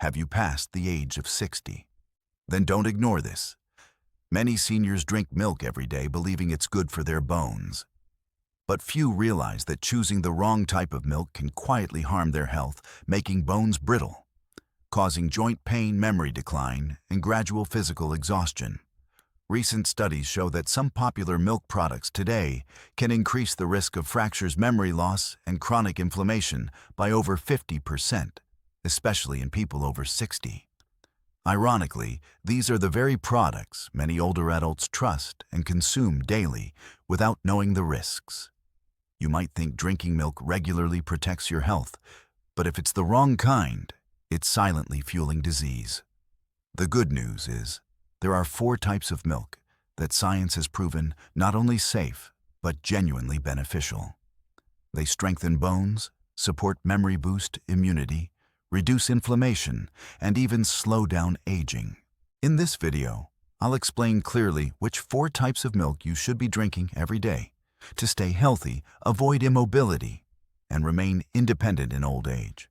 Have you passed the age of 60? Then don't ignore this. Many seniors drink milk every day believing it's good for their bones. But few realize that choosing the wrong type of milk can quietly harm their health, making bones brittle, causing joint pain, memory decline, and gradual physical exhaustion. Recent studies show that some popular milk products today can increase the risk of fractures, memory loss, and chronic inflammation by over 50%, especially in people over 60. Ironically, these are the very products many older adults trust and consume daily without knowing the risks. You might think drinking milk regularly protects your health, but if it's the wrong kind, it's silently fueling disease. The good news is, there are 4 types of milk that science has proven not only safe, but genuinely beneficial. They strengthen bones, support memory, boost immunity, reduce inflammation, and even slow down aging. In this video, I'll explain clearly which 4 types of milk you should be drinking every day to stay healthy, avoid immobility, and remain independent in old age.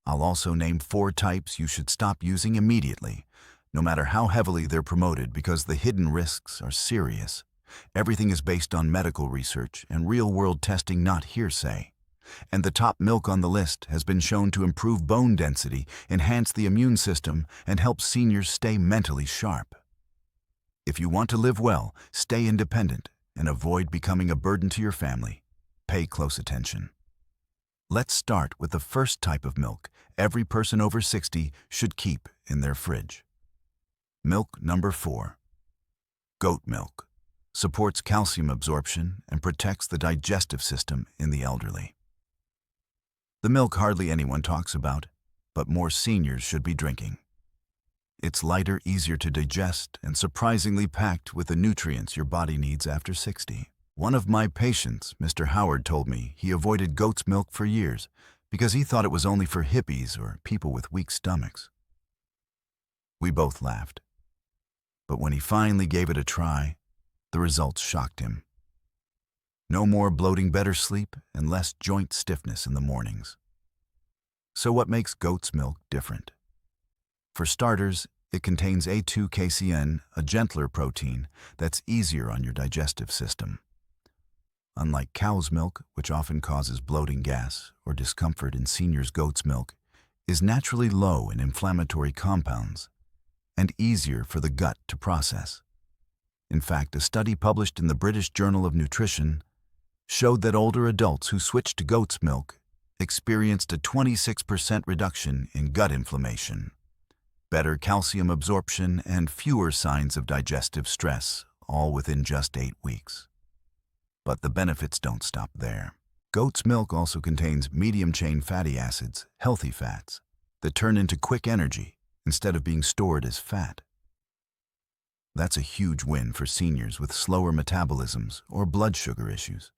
I'll also name 4 types you should stop using immediately, no matter how heavily they're promoted, because the hidden risks are serious. Everything is based on medical research and real-world testing, not hearsay. And the top milk on the list has been shown to improve bone density, enhance the immune system, and help seniors stay mentally sharp. If you want to live well, stay independent, and avoid becoming a burden to your family, pay close attention. Let's start with the first type of milk every person over 60 should keep in their fridge. Milk number 4. Goat milk. Supports calcium absorption and protects the digestive system in the elderly. The milk hardly anyone talks about, but more seniors should be drinking. It's lighter, easier to digest, and surprisingly packed with the nutrients your body needs after 60. One of my patients, Mr. Howard, told me he avoided goat's milk for years because he thought it was only for hippies or people with weak stomachs. We both laughed. But when he finally gave it a try, the results shocked him. No more bloating, better sleep, and less joint stiffness in the mornings. So what makes goat's milk different? For starters, it contains A2-casein, a gentler protein that's easier on your digestive system. Unlike cow's milk, which often causes bloating, gas, or discomfort in seniors, goat's milk is naturally low in inflammatory compounds and easier for the gut to process. In fact, a study published in the British Journal of Nutrition showed that older adults who switched to goat's milk experienced a 26% reduction in gut inflammation, better calcium absorption, and fewer signs of digestive stress, all within just 8 weeks. But the benefits don't stop there. Goat's milk also contains medium-chain fatty acids, healthy fats, that turn into quick energy instead of being stored as fat. That's a huge win for seniors with slower metabolisms or blood sugar issues.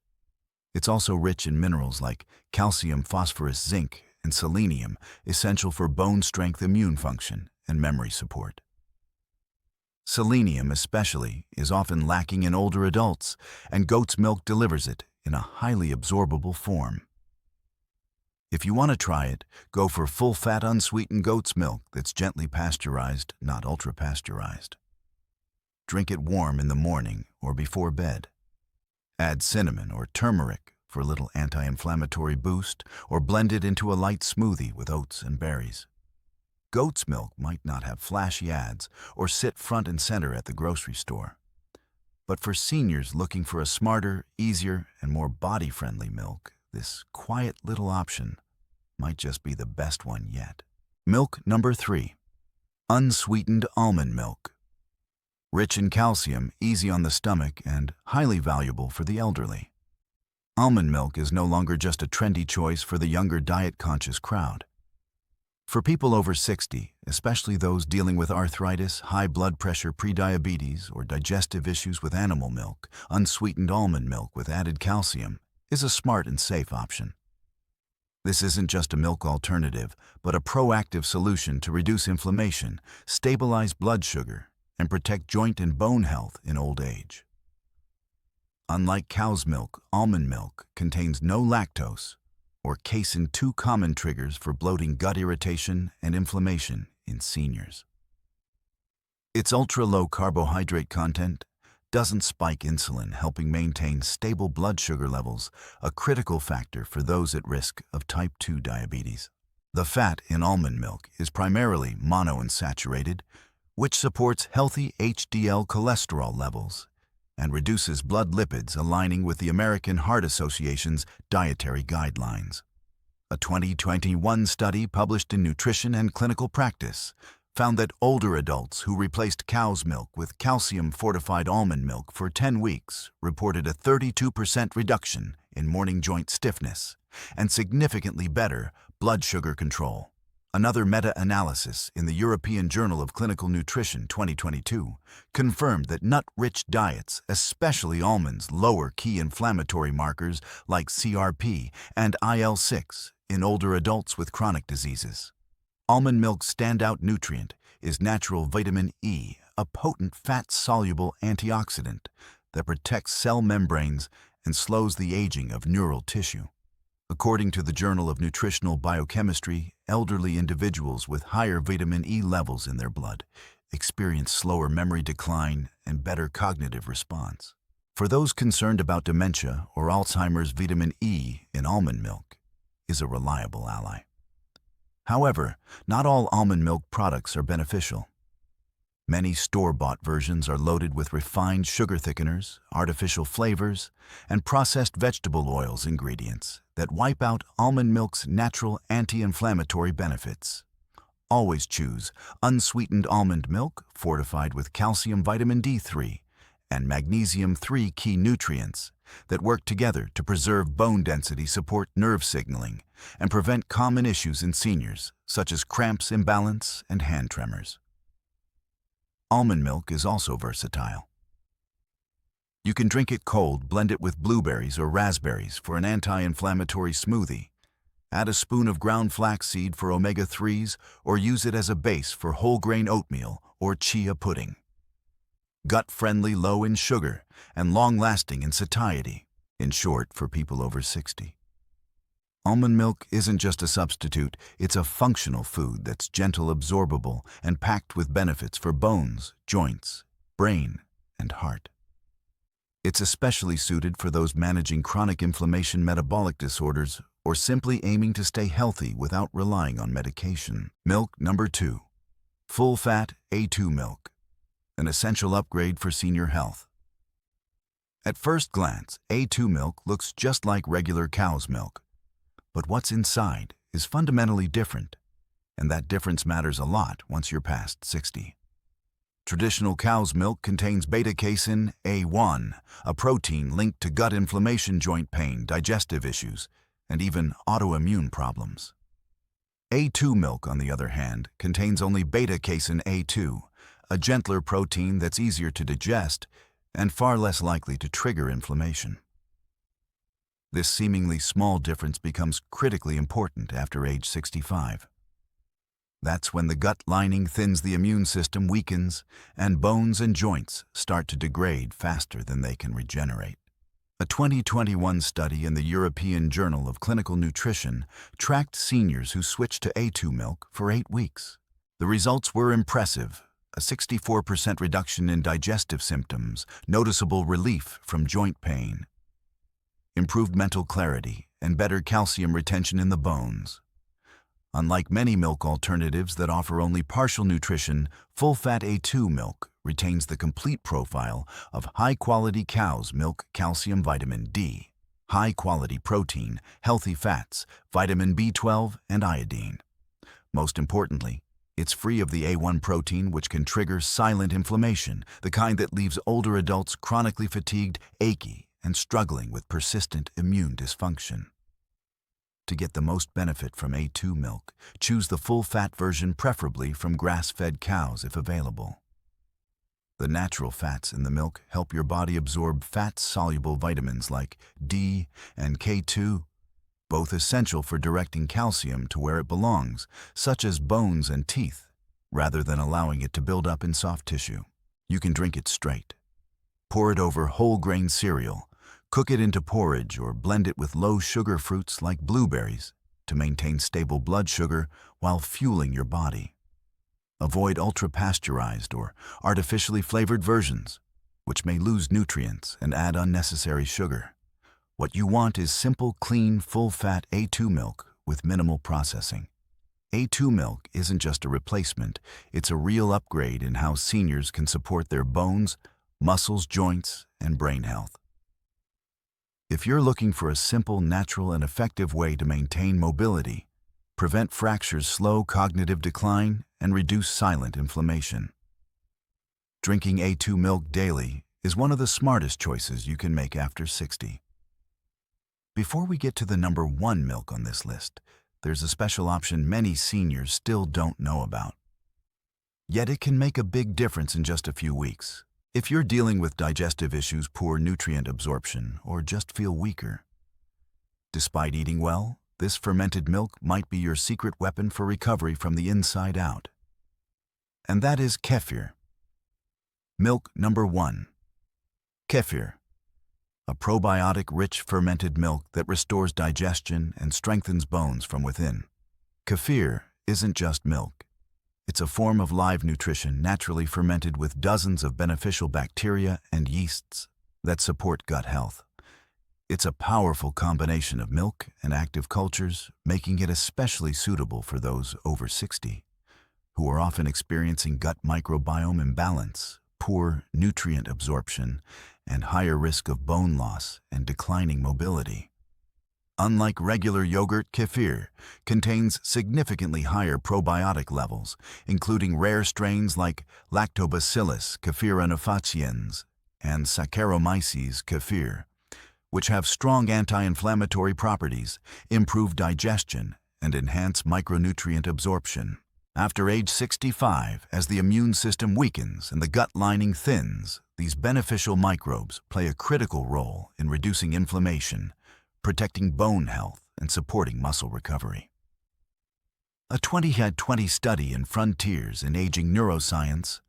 It's also rich in minerals like calcium, phosphorus, zinc, and selenium, essential for bone strength, immune function, and memory support. Selenium especially is often lacking in older adults, and goat's milk delivers it in a highly absorbable form. If you want to try it, go for full-fat unsweetened goat's milk that's gently pasteurized, not ultra-pasteurized. Drink it warm in the morning or before bed. Add cinnamon or turmeric for a little anti-inflammatory boost, or blend it into a light smoothie with oats and berries. Goat's milk might not have flashy ads or sit front and center at the grocery store. But for seniors looking for a smarter, easier, and more body-friendly milk, this quiet little option might just be the best one yet. Milk number 3. Unsweetened almond milk. Rich in calcium, easy on the stomach, and highly valuable for the elderly. Almond milk is no longer just a trendy choice for the younger diet-conscious crowd. For people over 60, especially those dealing with arthritis, high blood pressure, prediabetes, or digestive issues with animal milk, unsweetened almond milk with added calcium is a smart and safe option. This isn't just a milk alternative, but a proactive solution to reduce inflammation, stabilize blood sugar, and protect joint and bone health in old age. Unlike cow's milk, almond milk contains no lactose, or casein, two common triggers for bloating, gut irritation, and inflammation in seniors. Its ultra-low carbohydrate content doesn't spike insulin, helping maintain stable blood sugar levels, a critical factor for those at risk of type 2 diabetes. The fat in almond milk is primarily monounsaturated, which supports healthy HDL cholesterol levels and reduces blood lipids, aligning with the American Heart Association's dietary guidelines. A 2021 study published in Nutrition and Clinical Practice found that older adults who replaced cow's milk with calcium-fortified almond milk for 10 weeks reported a 32% reduction in morning joint stiffness and significantly better blood sugar control. Another meta-analysis in the European Journal of Clinical Nutrition 2022 confirmed that nut-rich diets, especially almonds, lower key inflammatory markers like CRP and IL-6 in older adults with chronic diseases. Almond milk's standout nutrient is natural vitamin E, a potent fat-soluble antioxidant that protects cell membranes and slows the aging of neural tissue. According to the Journal of Nutritional Biochemistry, elderly individuals with higher vitamin E levels in their blood experience slower memory decline and better cognitive response. For those concerned about dementia or Alzheimer's, vitamin E in almond milk is a reliable ally. However, not all almond milk products are beneficial. Many store-bought versions are loaded with refined sugar thickeners, artificial flavors, and processed vegetable oils ingredients that wipe out almond milk's natural anti-inflammatory benefits. Always choose unsweetened almond milk fortified with calcium, vitamin D3, and magnesium, 3 key nutrients that work together to preserve bone density, support nerve signaling, and prevent common issues in seniors, such as cramps, imbalance, and hand tremors. Almond milk is also versatile. You can drink it cold, blend it with blueberries or raspberries for an anti-inflammatory smoothie, add a spoon of ground flaxseed for omega-3s, or use it as a base for whole grain oatmeal or chia pudding. Gut-friendly, low in sugar, and long-lasting in satiety, in short, for people over 60. Almond milk isn't just a substitute, it's a functional food that's gentle, absorbable, and packed with benefits for bones, joints, brain, and heart. It's especially suited for those managing chronic inflammation, metabolic disorders, or simply aiming to stay healthy without relying on medication. Milk number 2. Full-fat A2 milk, an essential upgrade for senior health. At first glance, A2 milk looks just like regular cow's milk. But what's inside is fundamentally different, and that difference matters a lot once you're past 60. Traditional cow's milk contains beta-casein A1, a protein linked to gut inflammation, joint pain, digestive issues, and even autoimmune problems. A2 milk, on the other hand, contains only beta-casein A2, a gentler protein that's easier to digest and far less likely to trigger inflammation. This seemingly small difference becomes critically important after age 65. That's when the gut lining thins, the immune system weakens, and bones and joints start to degrade faster than they can regenerate. A 2021 study in the European Journal of Clinical Nutrition tracked seniors who switched to A2 milk for 8 weeks. The results were impressive: a 64% reduction in digestive symptoms, noticeable relief from joint pain, improved mental clarity, and better calcium retention in the bones. Unlike many milk alternatives that offer only partial nutrition, full-fat A2 milk retains the complete profile of high-quality cow's milk: calcium, vitamin D, high-quality protein, healthy fats, vitamin B12, and iodine. Most importantly, it's free of the A1 protein, which can trigger silent inflammation, the kind that leaves older adults chronically fatigued, achy, and struggling with persistent immune dysfunction. To get the most benefit from A2 milk, choose the full-fat version, preferably from grass-fed cows if available. The natural fats in the milk help your body absorb fat-soluble vitamins like D and K2, both essential for directing calcium to where it belongs, such as bones and teeth, rather than allowing it to build up in soft tissue. You can drink it straight. Pour it over whole grain cereal, Cook it into porridge or blend it with low-sugar fruits like blueberries to maintain stable blood sugar while fueling your body. Avoid ultra-pasteurized or artificially flavored versions, which may lose nutrients and add unnecessary sugar. What you want is simple, clean, full-fat A2 milk with minimal processing. A2 milk isn't just a replacement, it's a real upgrade in how seniors can support their bones, muscles, joints, and brain health. If you're looking for a simple, natural, and effective way to maintain mobility, prevent fractures, slow cognitive decline, and reduce silent inflammation, drinking A2 milk daily is one of the smartest choices you can make after 60. Before we get to the number 1 milk on this list, there's a special option many seniors still don't know about. Yet it can make a big difference in just a few weeks. If you're dealing with digestive issues, poor nutrient absorption, or just feel weaker. Despite eating well, this fermented milk might be your secret weapon for recovery from the inside out. And that is Kefir. Milk number 1. Kefir, a probiotic-rich fermented milk that restores digestion and strengthens bones from within. Kefir isn't just milk. It's a form of live nutrition naturally fermented with dozens of beneficial bacteria and yeasts that support gut health. It's a powerful combination of milk and active cultures, making it especially suitable for those over 60, who are often experiencing gut microbiome imbalance, poor nutrient absorption, and higher risk of bone loss and declining mobility. Unlike regular yogurt, Kefir contains significantly higher probiotic levels, including rare strains like Lactobacillus kefirinifaciens and Saccharomyces kefir, which have strong anti-inflammatory properties, improve digestion, and enhance micronutrient absorption. After age 65, as the immune system weakens and the gut lining thins, these beneficial microbes play a critical role in reducing inflammation, protecting bone health, and supporting muscle recovery. A 2020 study in Frontiers in Aging Neuroscience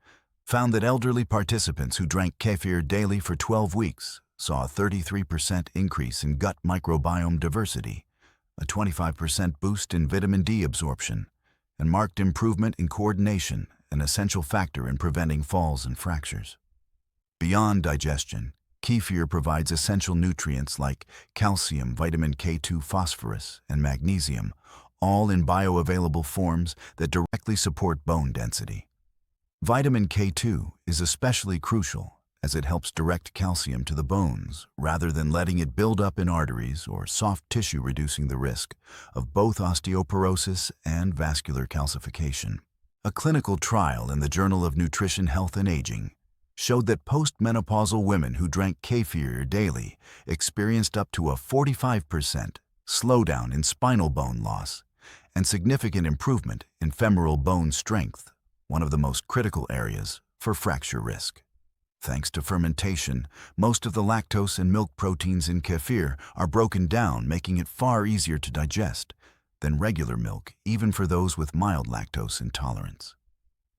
found that elderly participants who drank Kefir daily for 12 weeks saw a 33% increase in gut microbiome diversity, a 25% boost in vitamin D absorption, and marked improvement in coordination, an essential factor in preventing falls and fractures. Beyond digestion, Kefir provides essential nutrients like calcium, vitamin K2, phosphorus, and magnesium, all in bioavailable forms that directly support bone density. Vitamin K2 is especially crucial as it helps direct calcium to the bones rather than letting it build up in arteries or soft tissue, reducing the risk of both osteoporosis and vascular calcification. A clinical trial in the Journal of Nutrition, Health and Aging showed that postmenopausal women who drank Kefir daily experienced up to a 45% slowdown in spinal bone loss and significant improvement in femoral bone strength, one of the most critical areas for fracture risk. Thanks to fermentation, most of the lactose and milk proteins in Kefir are broken down, making it far easier to digest than regular milk, even for those with mild lactose intolerance.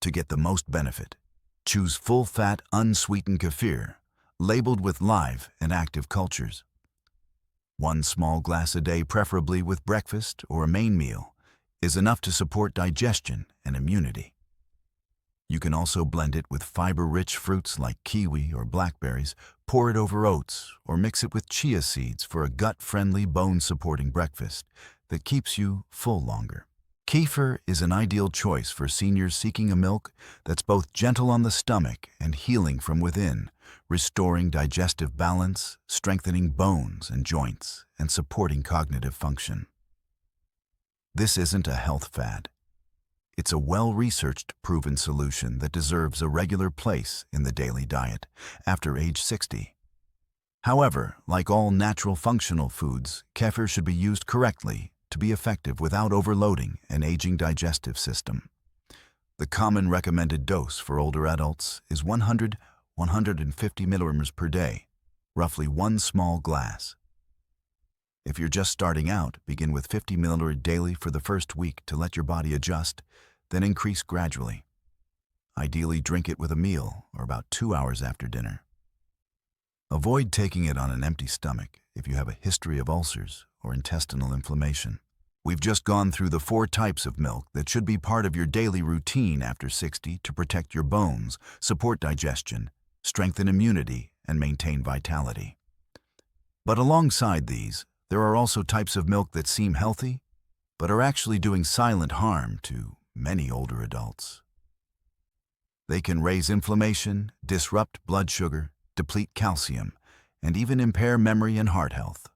To get the most benefit, choose full-fat, unsweetened Kefir, labeled with live and active cultures. 1 small glass a day, preferably with breakfast or a main meal, is enough to support digestion and immunity. You can also blend it with fiber-rich fruits like kiwi or blackberries, pour it over oats, or mix it with chia seeds for a gut-friendly, bone-supporting breakfast that keeps you full longer. Kefir is an ideal choice for seniors seeking a milk that's both gentle on the stomach and healing from within, restoring digestive balance, strengthening bones and joints, and supporting cognitive function. This isn't a health fad. It's a well-researched, proven solution that deserves a regular place in the daily diet after age 60. However, like all natural functional foods, Kefir should be used correctly to be effective without overloading an aging digestive system. The common recommended dose for older adults is 100–150 milligrams per day, roughly 1 small glass. If you're just starting out, begin with 50 milliliters daily for the first week to let your body adjust, then increase gradually. Ideally, drink it with a meal or about 2 hours after dinner. Avoid taking it on an empty stomach if you have a history of ulcers or intestinal inflammation. We've just gone through the 4 types of milk that should be part of your daily routine after 60 to protect your bones, support digestion, strengthen immunity, and maintain vitality. But alongside these, there are also types of milk that seem healthy, but are actually doing silent harm to many older adults. They can raise inflammation, disrupt blood sugar, deplete calcium, and even impair memory and heart health.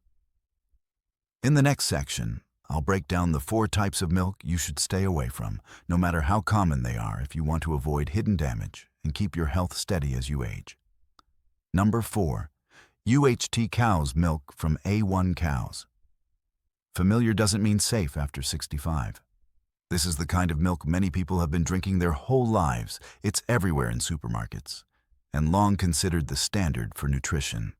In the next section, I'll break down the 4 types of milk you should stay away from, no matter how common they are, if you want to avoid hidden damage and keep your health steady as you age. Number 4. UHT cow's milk from A1 cows. Familiar doesn't mean safe after 65. This is the kind of milk many people have been drinking their whole lives. It's everywhere in supermarkets, and long considered the standard for nutrition.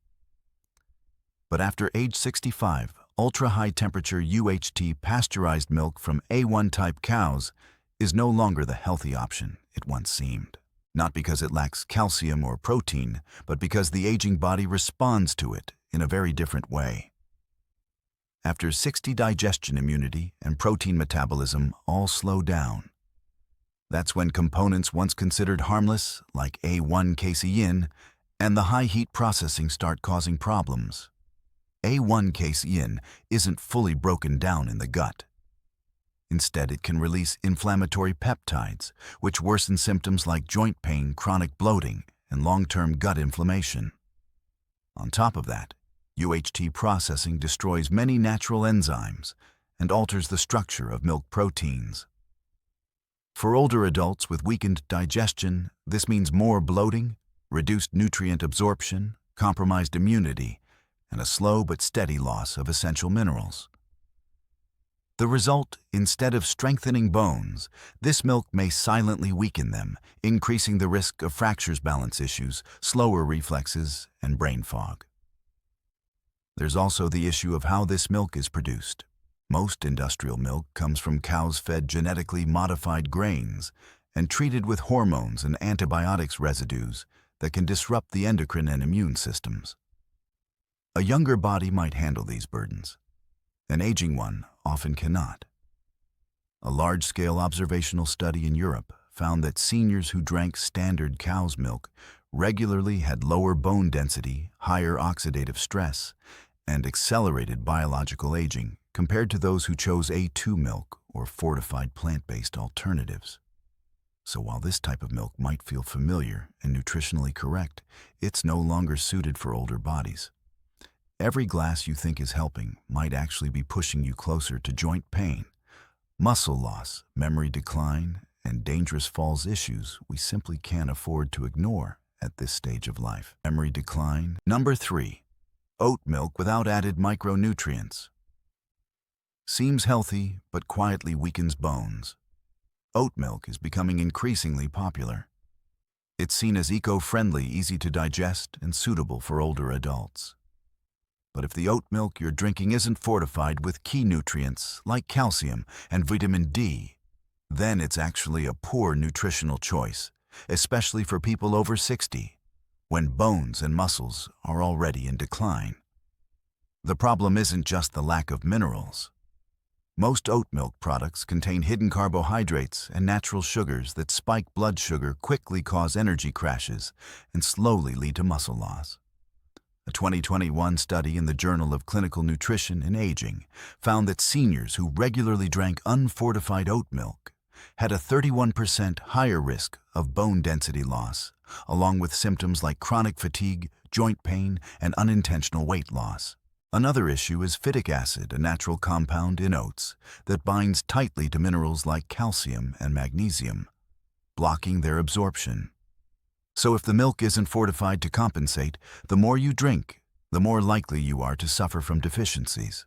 But after age 65, ultra-high temperature UHT pasteurized milk from A1 type cows is no longer the healthy option it once seemed. Not because it lacks calcium or protein, but because the aging body responds to it in a very different way. After 60, digestion, immunity, and protein metabolism all slow down. That's when components once considered harmless, like A1 casein, and the high heat processing start causing problems. A1 casein isn't fully broken down in the gut. Instead, it can release inflammatory peptides, which worsen symptoms like joint pain, chronic bloating, and long-term gut inflammation. On top of that, UHT processing destroys many natural enzymes and alters the structure of milk proteins. For older adults with weakened digestion, this means more bloating, reduced nutrient absorption, compromised immunity, and a slow but steady loss of essential minerals. The result, instead of strengthening bones, this milk may silently weaken them, increasing the risk of fractures, balance issues, slower reflexes, and brain fog. There's also the issue of how this milk is produced. Most industrial milk comes from cows fed genetically modified grains and treated with hormones and antibiotics residues that can disrupt the endocrine and immune systems. A younger body might handle these burdens. An aging one often cannot. A large-scale observational study in Europe found that seniors who drank standard cow's milk regularly had lower bone density, higher oxidative stress, and accelerated biological aging compared to those who chose A2 milk or fortified plant-based alternatives. So while this type of milk might feel familiar and nutritionally correct, it's no longer suited for older bodies. Every glass you think is helping might actually be pushing you closer to joint pain, muscle loss, memory decline, and dangerous falls issues we simply can't afford to ignore at this stage of life. Memory decline. Number 3. Oat milk without added micronutrients. Seems healthy, but quietly weakens bones. Oat milk is becoming increasingly popular. It's seen as eco-friendly, easy to digest, and suitable for older adults. But if the oat milk you're drinking isn't fortified with key nutrients like calcium and vitamin D, then it's actually a poor nutritional choice, especially for people over 60, when bones and muscles are already in decline. The problem isn't just the lack of minerals. Most oat milk products contain hidden carbohydrates and natural sugars that spike blood sugar, quickly cause energy crashes, and slowly lead to muscle loss. A 2021 study in the Journal of Clinical Nutrition and Aging found that seniors who regularly drank unfortified oat milk had a 31% higher risk of bone density loss, along with symptoms like chronic fatigue, joint pain, and unintentional weight loss. Another issue is phytic acid, a natural compound in oats that binds tightly to minerals like calcium and magnesium, blocking their absorption. So if the milk isn't fortified to compensate, the more you drink, the more likely you are to suffer from deficiencies.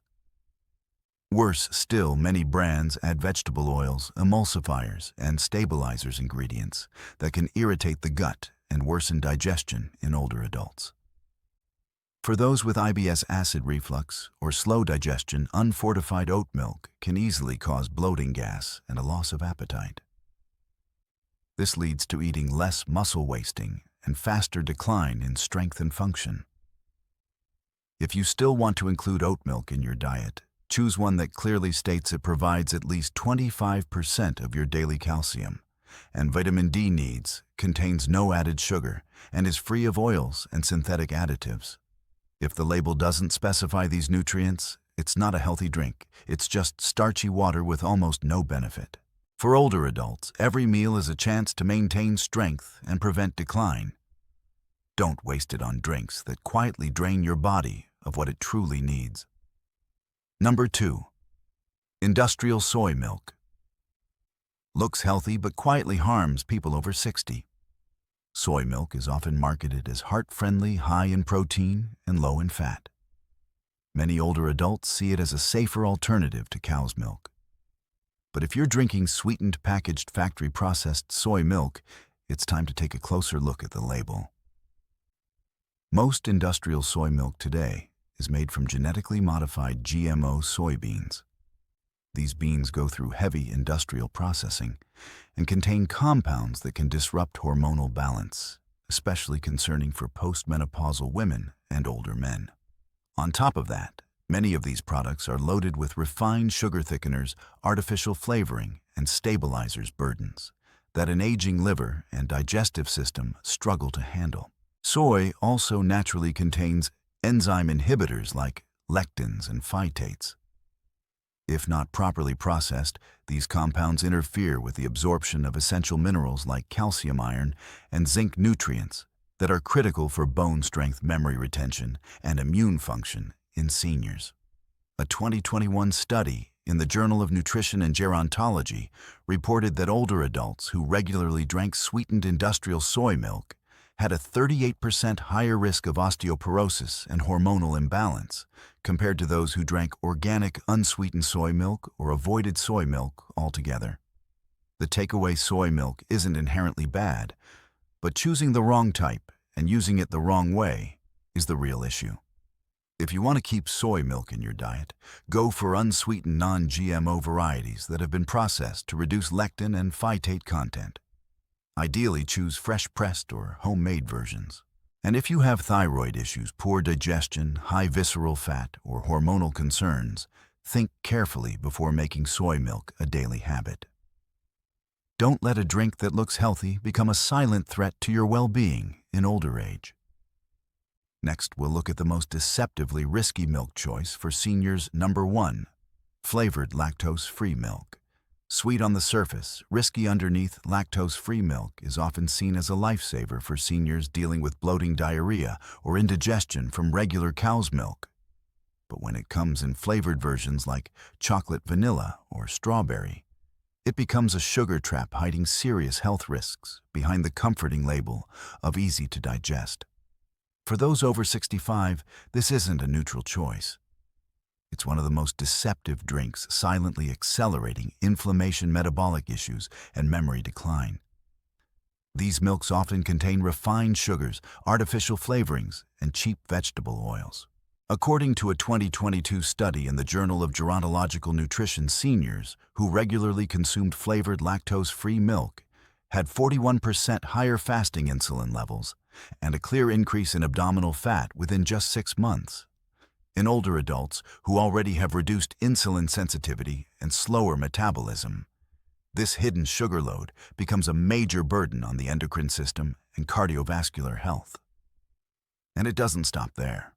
Worse still, many brands add vegetable oils, emulsifiers, and stabilizers ingredients that can irritate the gut and worsen digestion in older adults. For those with IBS acid reflux or slow digestion, unfortified oat milk can easily cause bloating, gas, and a loss of appetite. This leads to eating less, muscle wasting, and faster decline in strength and function. If you still want to include oat milk in your diet, choose one that clearly states it provides at least 25% of your daily calcium and vitamin D needs, contains no added sugar, and is free of oils and synthetic additives. If the label doesn't specify these nutrients, it's not a healthy drink. It's just starchy water with almost no benefit. For older adults, every meal is a chance to maintain strength and prevent decline. Don't waste it on drinks that quietly drain your body of what it truly needs. Number 2. Industrial soy milk. Looks healthy but quietly harms people over 60. Soy milk is often marketed as heart-friendly, high in protein, and low in fat. Many older adults see it as a safer alternative to cow's milk. But if you're drinking sweetened, packaged, factory-processed soy milk, it's time to take a closer look at the label. Most industrial soy milk today is made from genetically modified GMO soybeans. These beans go through heavy industrial processing and contain compounds that can disrupt hormonal balance, especially concerning for postmenopausal women and older men. On top of that, many of these products are loaded with refined sugar thickeners, artificial flavoring, and stabilizers burdens that an aging liver and digestive system struggle to handle. Soy also naturally contains enzyme inhibitors like lectins and phytates. If not properly processed, these compounds interfere with the absorption of essential minerals like calcium, iron, and zinc nutrients that are critical for bone strength, memory retention, and immune function in seniors. A 2021 study in the Journal of Nutrition and Gerontology reported that older adults who regularly drank sweetened industrial soy milk had a 38% higher risk of osteoporosis and hormonal imbalance compared to those who drank organic unsweetened soy milk or avoided soy milk altogether. The takeaway soy milk isn't inherently bad, but choosing the wrong type and using it the wrong way is the real issue. If you want to keep soy milk in your diet, go for unsweetened non-GMO varieties that have been processed to reduce lectin and phytate content. Ideally, choose fresh-pressed or homemade versions. And if you have thyroid issues, poor digestion, high visceral fat, or hormonal concerns, think carefully before making soy milk a daily habit. Don't let a drink that looks healthy become a silent threat to your well-being in older age. Next, we'll look at the most deceptively risky milk choice for seniors. Number 1. Flavored lactose-free milk. Sweet on the surface, risky underneath, lactose-free milk is often seen as a lifesaver for seniors dealing with bloating, diarrhea, or indigestion from regular cow's milk. But when it comes in flavored versions like chocolate, vanilla, or strawberry, it becomes a sugar trap hiding serious health risks behind the comforting label of easy to digest. For those over 65, this isn't a neutral choice. It's one of the most deceptive drinks, silently accelerating inflammation, metabolic issues, and memory decline. These milks often contain refined sugars, artificial flavorings, and cheap vegetable oils. According to a 2022 study in the Journal of Gerontological Nutrition, seniors who regularly consumed flavored lactose-free milk had 41% higher fasting insulin levels and a clear increase in abdominal fat within just 6 months. In older adults who already have reduced insulin sensitivity and slower metabolism, this hidden sugar load becomes a major burden on the endocrine system and cardiovascular health. And it doesn't stop there.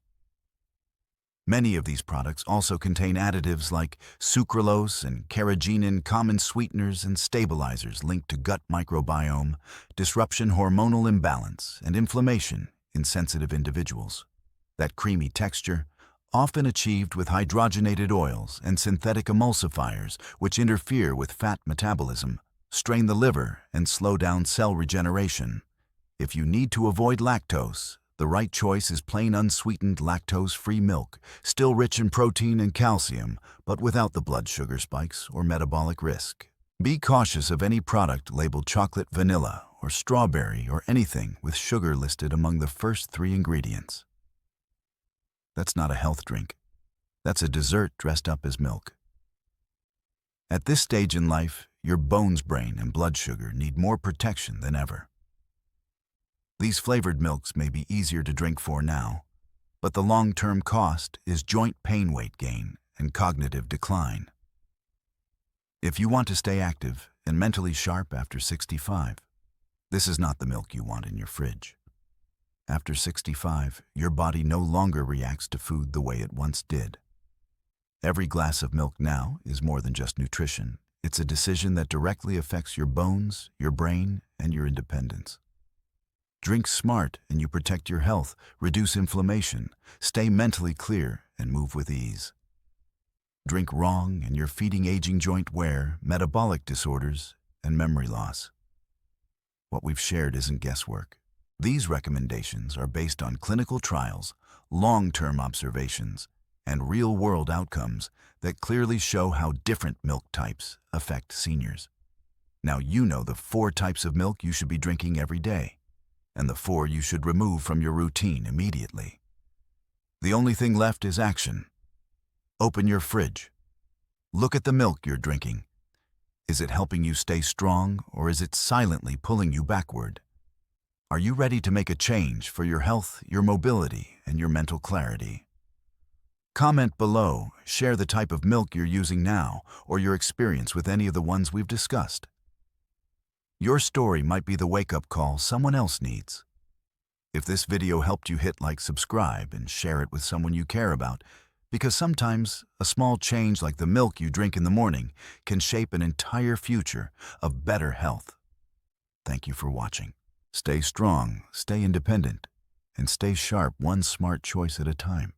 Many of these products also contain additives like sucralose and carrageenan, common sweeteners and stabilizers linked to gut microbiome, disruption, hormonal imbalance, and inflammation in sensitive individuals. That creamy texture, often achieved with hydrogenated oils and synthetic emulsifiers which interfere with fat metabolism, strain the liver, and slow down cell regeneration. If you need to avoid lactose, the right choice is plain unsweetened lactose-free milk, still rich in protein and calcium, but without the blood sugar spikes or metabolic risk. Be cautious of any product labeled chocolate, vanilla, or strawberry, or anything with sugar listed among the first 3 ingredients. That's not a health drink. That's a dessert dressed up as milk. At this stage in life, your bones, brain, and blood sugar need more protection than ever. These flavored milks may be easier to drink for now, but the long-term cost is joint pain, weight gain, and cognitive decline. If you want to stay active and mentally sharp after 65, this is not the milk you want in your fridge. After 65, your body no longer reacts to food the way it once did. Every glass of milk now is more than just nutrition. It's a decision that directly affects your bones, your brain, and your independence. Drink smart and you protect your health, reduce inflammation, stay mentally clear, and move with ease. Drink wrong and you're feeding aging joint wear, metabolic disorders, and memory loss. What we've shared isn't guesswork. These recommendations are based on clinical trials, long-term observations, and real-world outcomes that clearly show how different milk types affect seniors. Now you know the 4 types of milk you should be drinking every day, and the 4 you should remove from your routine immediately. The only thing left is action. Open your fridge. Look at the milk you're drinking. Is it helping you stay strong, or is it silently pulling you backward? Are you ready to make a change for your health, your mobility, and your mental clarity? Comment below, share the type of milk you're using now, or your experience with any of the ones we've discussed. Your story might be the wake-up call someone else needs. If this video helped you, hit like, subscribe, and share it with someone you care about, because sometimes a small change like the milk you drink in the morning can shape an entire future of better health. Thank you for watching. Stay strong, stay independent, and stay sharp, one smart choice at a time.